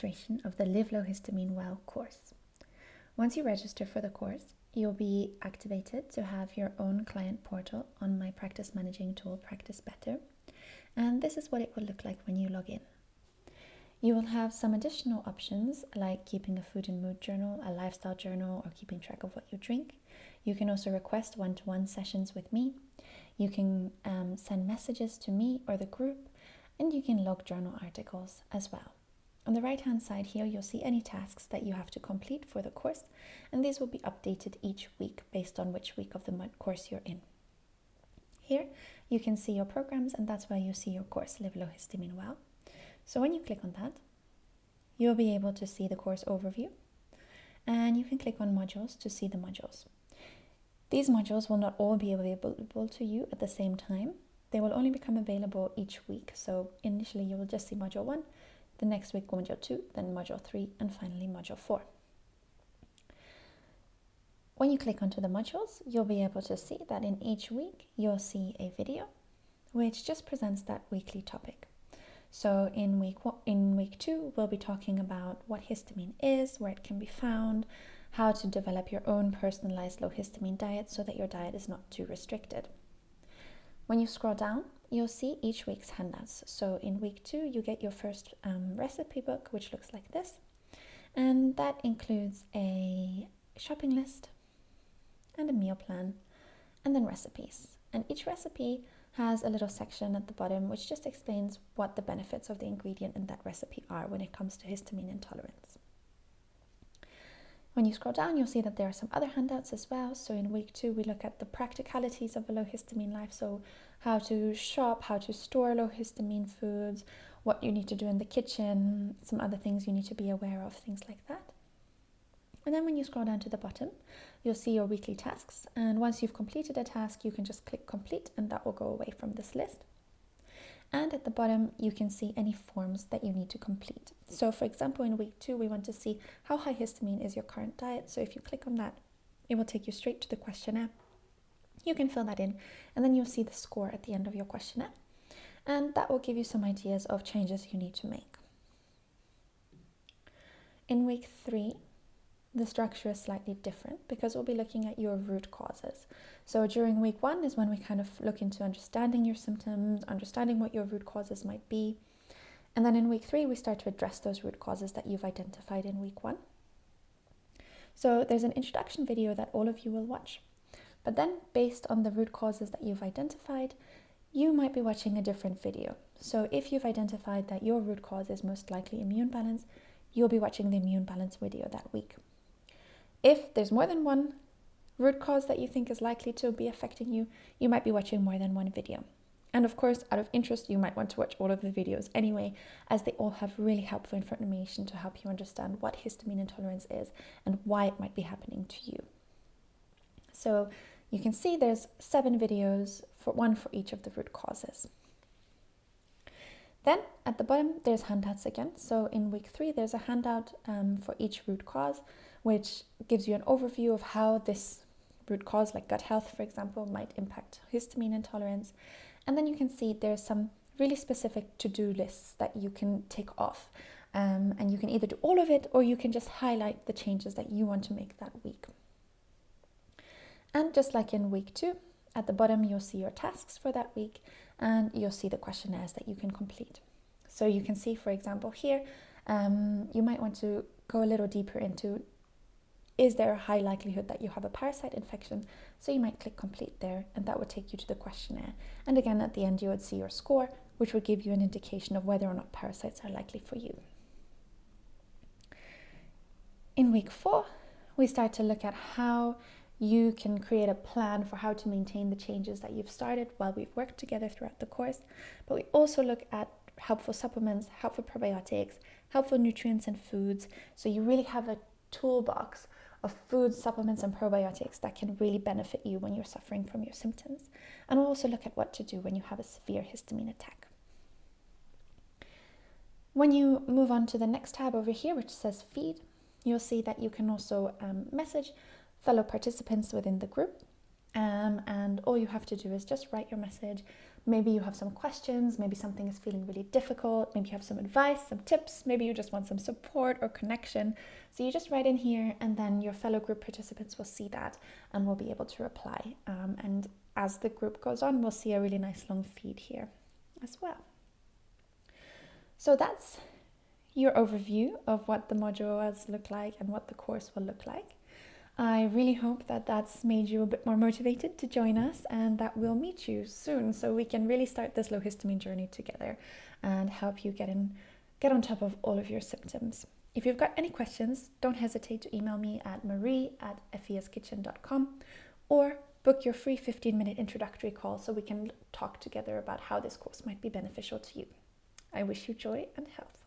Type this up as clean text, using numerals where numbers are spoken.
registration of the Live Low Histamine Well course. Once you register for the course, you'll be activated to have your own client portal on my practice managing tool, Practice Better. And this is what it will look like when you log in. You will have some additional options like keeping a food and mood journal, a lifestyle journal, or keeping track of what you drink. You can also request one-to-one sessions with me. You can send messages to me or the group, and you can log journal articles as well. On the right-hand side here, you'll see any tasks that you have to complete for the course, and these will be updated each week based on which week of the course you're in. Here, you can see your programs, and that's where you see your course, Live Low Histamine Well. So when you click on that, you'll be able to see the course overview, and you can click on modules to see the modules. These modules will not all be available to you at the same time. They will only become available each week. So initially you will just see module 1, the next week module 2, then module 3, and finally module 4. When you click onto the modules, you'll be able to see that in each week you'll see a video which just presents that weekly topic. So in week 2, we'll be talking about what histamine is, where it can be found, how to develop your own personalized low histamine diet so that your diet is not too restricted. When you scroll down, you'll see each week's handouts. So in week 2, you get your first recipe book, which looks like this. And that includes a shopping list and a meal plan, and then recipes. And each recipe has a little section at the bottom which just explains what the benefits of the ingredient in that recipe are when it comes to histamine intolerance. When you scroll down, you'll see that there are some other handouts as well. So in week 2, we look at the practicalities of a low histamine life. So how to shop, how to store low histamine foods, what you need to do in the kitchen, some other things you need to be aware of, things like that. And then when you scroll down to the bottom, you'll see your weekly tasks. And once you've completed a task, you can just click complete and that will go away from this list. And at the bottom, you can see any forms that you need to complete. So for example, in week 2, we want to see how high histamine is your current diet. So if you click on that, it will take you straight to the questionnaire. You can fill that in, and then you'll see the score at the end of your questionnaire. And that will give you some ideas of changes you need to make. In week 3, the structure is slightly different because we'll be looking at your root causes. So during week 1 is when we kind of look into understanding your symptoms, understanding what your root causes might be. And then in week 3, we start to address those root causes that you've identified in week 1. So there's an introduction video that all of you will watch. But then based on the root causes that you've identified, you might be watching a different video. So if you've identified that your root cause is most likely immune balance, you'll be watching the immune balance video that week. If there's more than one root cause that you think is likely to be affecting you, you might be watching more than one video. And of course, out of interest, you might want to watch all of the videos anyway, as they all have really helpful information to help you understand what histamine intolerance is and why it might be happening to you. So you can see there's 7 videos, one for each of the root causes. Then at the bottom, there's handouts again. So in week 3, there's a handout for each root cause, which gives you an overview of how this root cause, like gut health, for example, might impact histamine intolerance. And then you can see there's some really specific to-do lists that you can tick off. And you can either do all of it, or you can just highlight the changes that you want to make that week. And just like in week 2, at the bottom, you'll see your tasks for that week, and you'll see the questionnaires that you can complete. So you can see, for example, here, you might want to go a little deeper into, is there a high likelihood that you have a parasite infection? So you might click complete there, and that would take you to the questionnaire. And again, at the end, you would see your score, which would give you an indication of whether or not parasites are likely for you. In week 4, we start to look at how you can create a plan for how to maintain the changes that you've started while we've worked together throughout the course. But we also look at helpful supplements, helpful probiotics, helpful nutrients and foods. So you really have a toolbox of foods, supplements, and probiotics that can really benefit you when you're suffering from your symptoms. And we'll also look at what to do when you have a severe histamine attack. When you move on to the next tab over here, which says feed, you'll see that you can also message fellow participants within the group, and all you have to do is just write your message, Maybe you have some questions, maybe something is feeling really difficult, maybe you have some advice, some tips, maybe you just want some support or connection. So you just write in here, and then your fellow group participants will see that and will be able to reply. And as the group goes on, we'll see a really nice long feed here as well. So that's your overview of what the modules look like and what the course will look like. I really hope that that's made you a bit more motivated to join us, and that we'll meet you soon so we can really start this low histamine journey together and help you get on top of all of your symptoms. If you've got any questions, don't hesitate to email me at marie@fiaskitchen.com or book your free 15-minute introductory call so we can talk together about how this course might be beneficial to you. I wish you joy and health.